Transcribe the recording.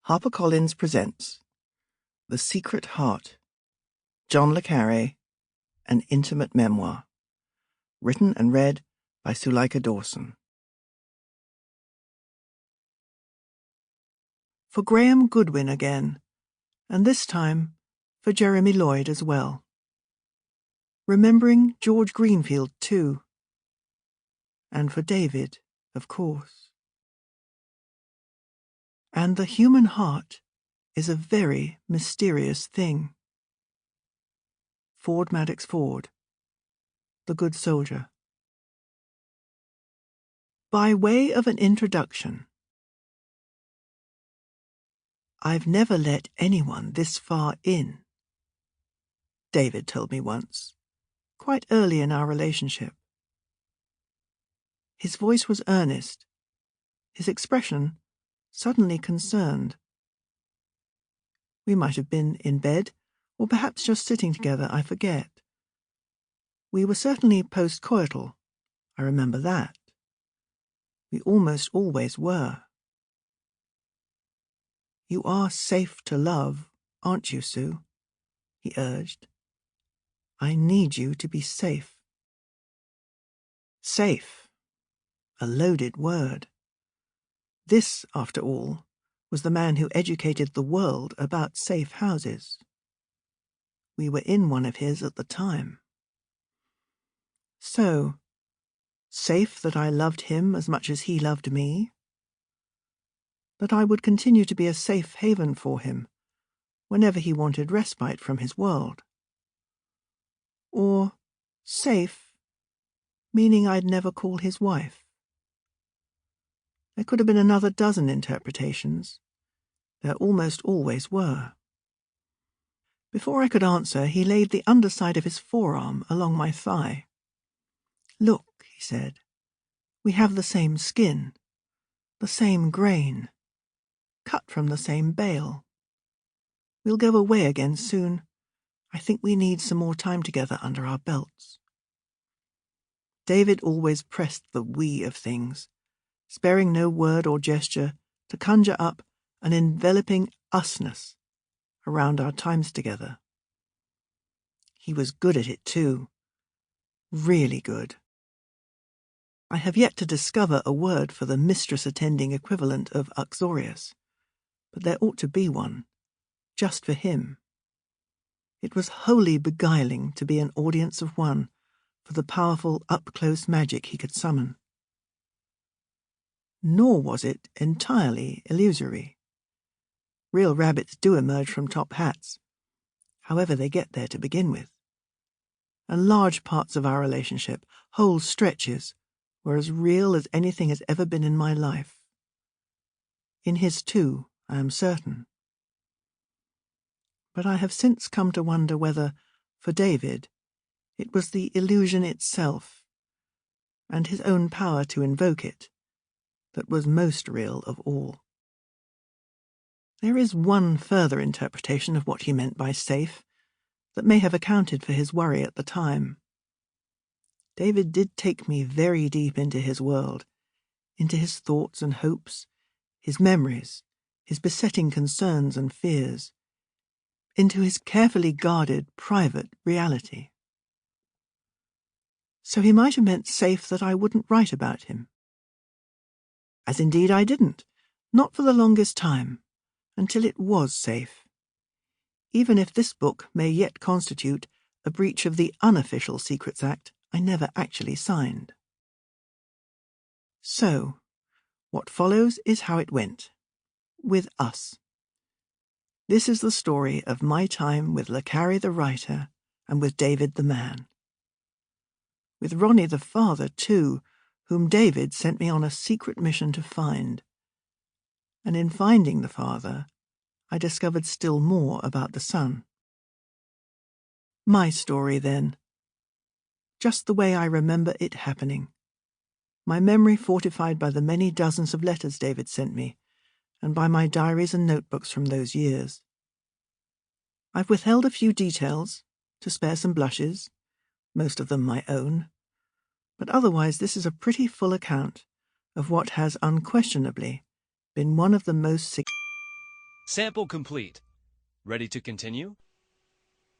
HarperCollins presents The Secret Heart, John le Carré, An Intimate Memoir, written and read by Suleika Dawson. For Graham Goodwin again, and this time for Jeremy Lloyd as well. Remembering George Greenfield too. And for David, of course. And the human heart is a very mysterious thing. Ford Madox Ford, The Good Soldier. By way of an introduction, I've never let anyone this far in, David told me once, quite early in our relationship. His voice was earnest, his expression suddenly concerned. We might have been in bed, or perhaps just sitting together, I forget. We were certainly post-coital, I remember that. We almost always were. You are safe to love, aren't you, Sue? He urged. I need you to be safe. Safe. A loaded word. This, after all, was the man who educated the world about safe houses. We were in one of his at the time. So, safe that I loved him as much as he loved me? That I would continue to be a safe haven for him whenever he wanted respite from his world? Or safe, meaning I'd never call his wife? There could have been another dozen interpretations. There almost always were. Before I could answer, he laid the underside of his forearm along my thigh. Look, he said, we have the same skin, the same grain, cut from the same bale. We'll go away again soon. I think we need some more time together under our belts. David always pressed the we of things, sparing no word or gesture to conjure up an enveloping usness around our times together. He was good at it too, really good. I have yet to discover a word for the mistress-attending equivalent of uxorious, but there ought to be one, just for him. It was wholly beguiling to be an audience of one for the powerful up-close magic he could summon. Nor was it entirely illusory. Real rabbits do emerge from top hats, however they get there to begin with. And large parts of our relationship, whole stretches, were as real as anything has ever been in my life. In his too, I am certain. But I have since come to wonder whether, for David, it was the illusion itself, and his own power to invoke it, that was most real of all. There is one further interpretation of what he meant by safe that may have accounted for his worry at the time. David did take me very deep into his world, into his thoughts and hopes, his memories, his besetting concerns and fears, into his carefully guarded private reality. So he might have meant safe that I wouldn't write about him. As indeed I didn't, not for the longest time, until it was safe. Even if this book may yet constitute a breach of the unofficial Secrets Act I never actually signed. So, what follows is how it went. With us. This is the story of my time with le Carré the writer and with David the man. With Ronnie the father, too, whom David sent me on a secret mission to find. And in finding the father, I discovered still more about the son. My story, then. Just the way I remember it happening. My memory fortified by the many dozens of letters David sent me, and by my diaries and notebooks from those years. I've withheld a few details, to spare some blushes, most of them my own, but otherwise this is a pretty full account of what has unquestionably been one of the most Sample complete. Ready to continue?